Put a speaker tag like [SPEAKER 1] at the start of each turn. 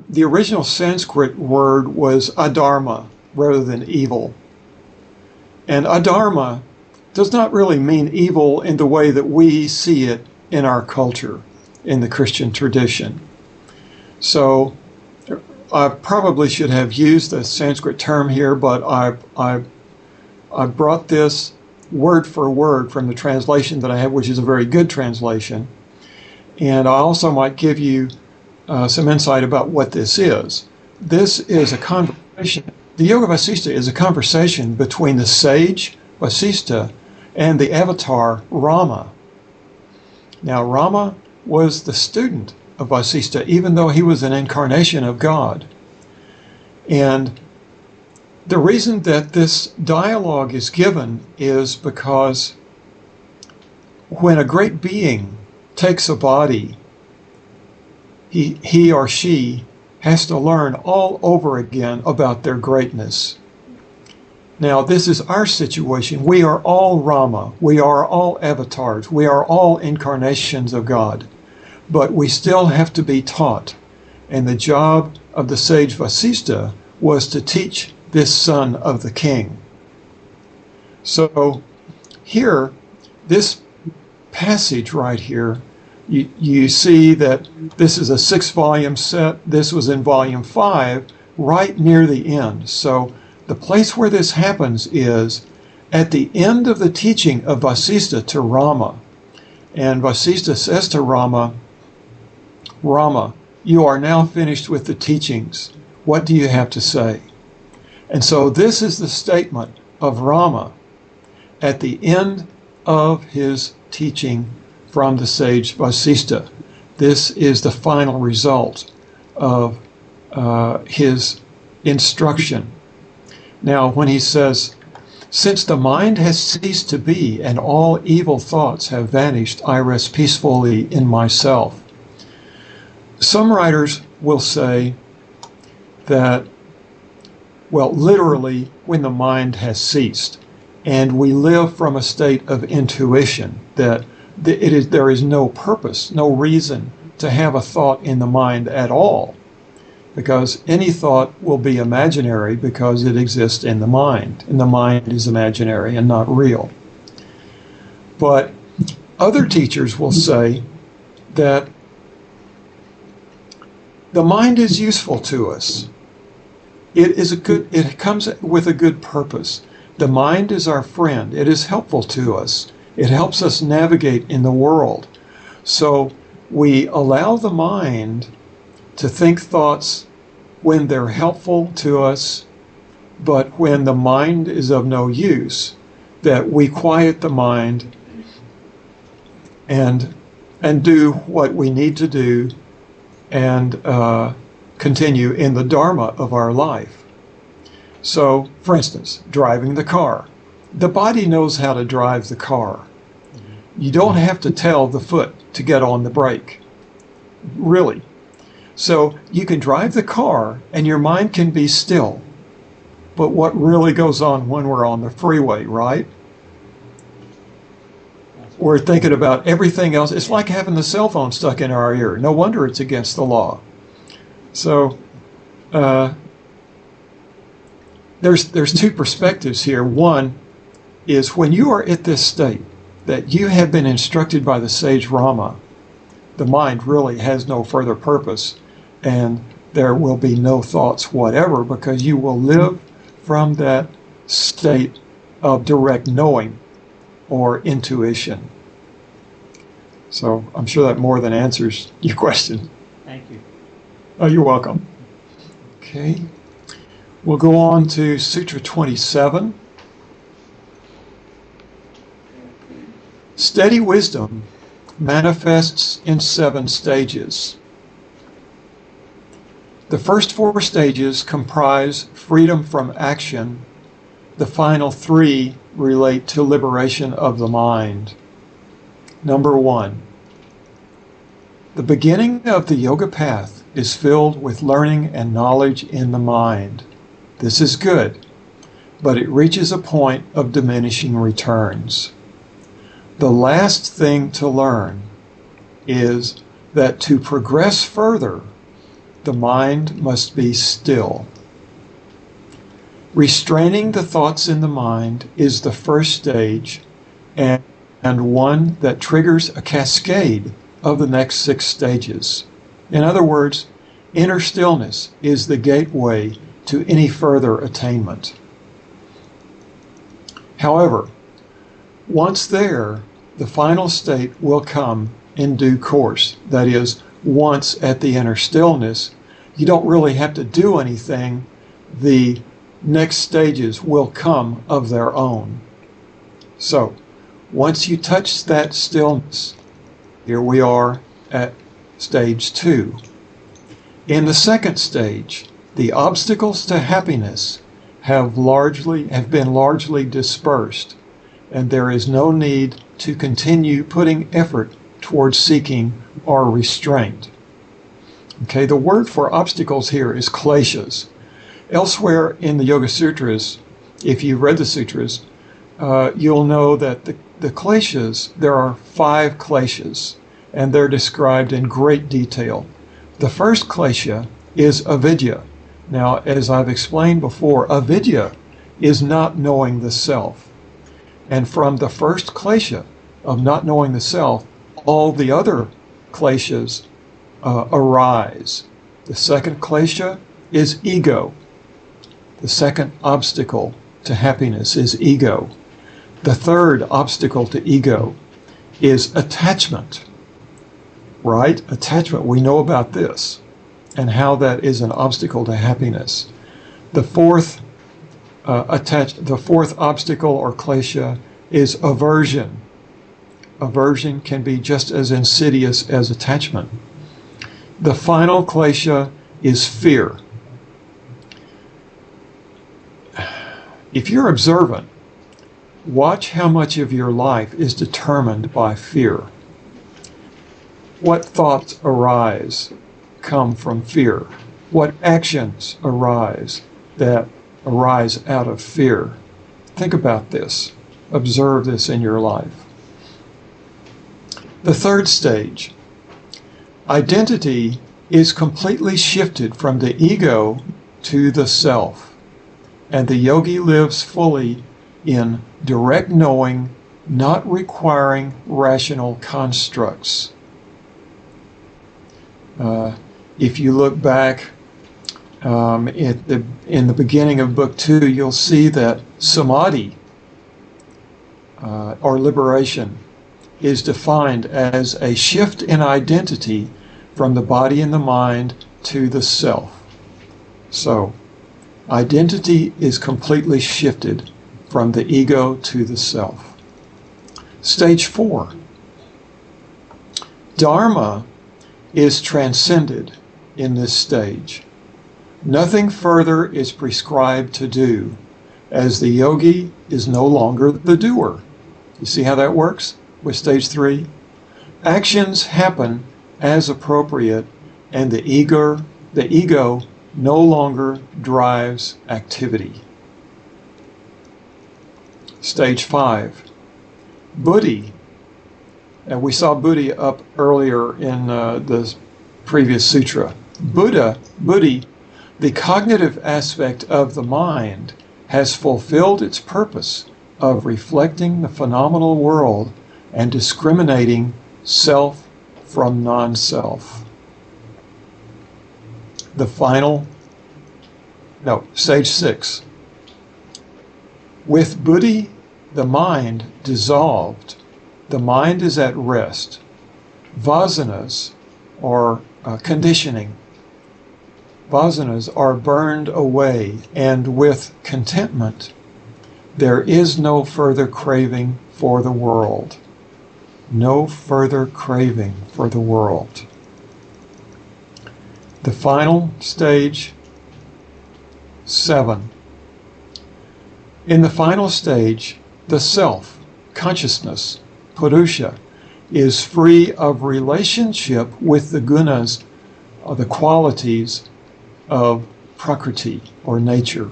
[SPEAKER 1] The original Sanskrit word was adharma rather than evil. And adharma does not really mean evil in the way that we see it in our culture, in the Christian tradition. So I probably should have used the Sanskrit term here, but I brought this word for word from the translation that I have, which is a very good translation. And I also might give you some insight about what this is. This is a conversation. The Yoga Vasistha is a conversation between the sage Vasistha and the avatar Rama. Now, Rama was the student of Vasistha, even though he was an incarnation of God. And the reason that this dialogue is given is because when a great being takes a body, he or she has to learn all over again about their greatness. Now, this is our situation. We are all Rama. We are all avatars. We are all incarnations of God. But we still have to be taught. And the job of the sage Vasistha was to teach this son of the king. So here, this passage right here, you see that this is a 6-volume set. This was in volume 5, right near the end. So the place where this happens is at the end of the teaching of Vasistha to Rama. And Vasistha says to Rama, Rama, you are now finished with the teachings. What do you have to say? And so this is the statement of Rama at the end of his teaching from the sage Vasistha. This is the final result of his instruction. Now, when he says, since the mind has ceased to be and all evil thoughts have vanished, I rest peacefully in myself. Some writers will say that, well, literally, when the mind has ceased, and we live from a state of intuition, that there is no purpose, no reason to have a thought in the mind at all, because any thought will be imaginary because it exists in the mind, and the mind is imaginary and not real. But other teachers will say that the mind is useful to us. It comes with a good purpose. The mind is our friend. It is helpful to us. It helps us navigate in the world. So we allow the mind to think thoughts when they're helpful to us, but when the mind is of no use, that we quiet the mind and do what we need to do and continue in the dharma of our life. So, for instance, driving the car. The body knows how to drive the car. You don't have to tell the foot to get on the brake, really. So you can drive the car and your mind can be still. But what really goes on when we're on the freeway, right? We're thinking about everything else. It's like having the cell phone stuck in our ear. No wonder it's against the law. So there's two perspectives here. One is when you are at this state that you have been instructed by the sage Rama, the mind really has no further purpose, and there will be no thoughts whatever, because you will live from that state of direct knowing or intuition. So I'm sure that more than answers your question.
[SPEAKER 2] Thank you.
[SPEAKER 1] Oh, you're welcome. Okay. We'll go on to Sutra 27. Steady wisdom manifests in 7 stages. The first 4 stages comprise freedom from action. The final 3 relate to liberation of the mind. Number 1. The beginning of the yoga path is filled with learning and knowledge in the mind. This is good, but it reaches a point of diminishing returns. The last thing to learn is that to progress further, the mind must be still. Restraining the thoughts in the mind is the first stage, and one that triggers a cascade of the next 6 stages. In other words, inner stillness is the gateway to any further attainment. However, once there, the final state will come in due course. That is, once at the inner stillness, you don't really have to do anything. The next stages will come of their own. So, once you touch that stillness, here we are at stage 2. In the second stage, the obstacles to happiness have been largely dispersed, and there is no need to continue putting effort towards seeking or restraint. Okay, the word for obstacles here is kleshas. Elsewhere in the Yoga Sutras, if you've read the Sutras, you'll know that the kleshas, there are 5 kleshas, and they're described in great detail. The first klesha is avidya. Now, as I've explained before, avidya is not knowing the self. And from the first klesha of not knowing the self, all the other kleshas arise. The second klesha is ego. The second obstacle to happiness is ego. The third obstacle to ego is attachment. Right? Attachment, we know about this and how that is an obstacle to happiness. The fourth obstacle or klesha is aversion. Aversion can be just as insidious as attachment. The final klesha is fear. If you're observant, watch how much of your life is determined by fear. What thoughts come from fear? What actions arise out of fear? Think about this. Observe this in your life. The third stage. Identity is completely shifted from the ego to the self, and the yogi lives fully in direct knowing, not requiring rational constructs. If you look back in the beginning of Book 2, you'll see that samadhi, or liberation, is defined as a shift in identity from the body and the mind to the self. So, identity is completely shifted from the ego to the self. Stage 4. Dharma is transcended in this stage. Nothing further is prescribed to do, as the yogi is no longer the doer. You see how that works with stage 3? Actions happen as appropriate, and the ego no longer drives activity. Stage 5. Buddhi. And we saw Buddhi up earlier in the previous sutra. Buddhi, the cognitive aspect of the mind, has fulfilled its purpose of reflecting the phenomenal world and discriminating self from non-self. Stage 6. With Buddhi, the mind dissolved. The mind is at rest. Vasanas, or conditioning, vasanas are burned away, and with contentment, there is no further craving for the world. No further craving for the world. The final stage, 7. In the final stage, the self, consciousness, Purusha, is free of relationship with the gunas, or the qualities of Prakriti, or nature.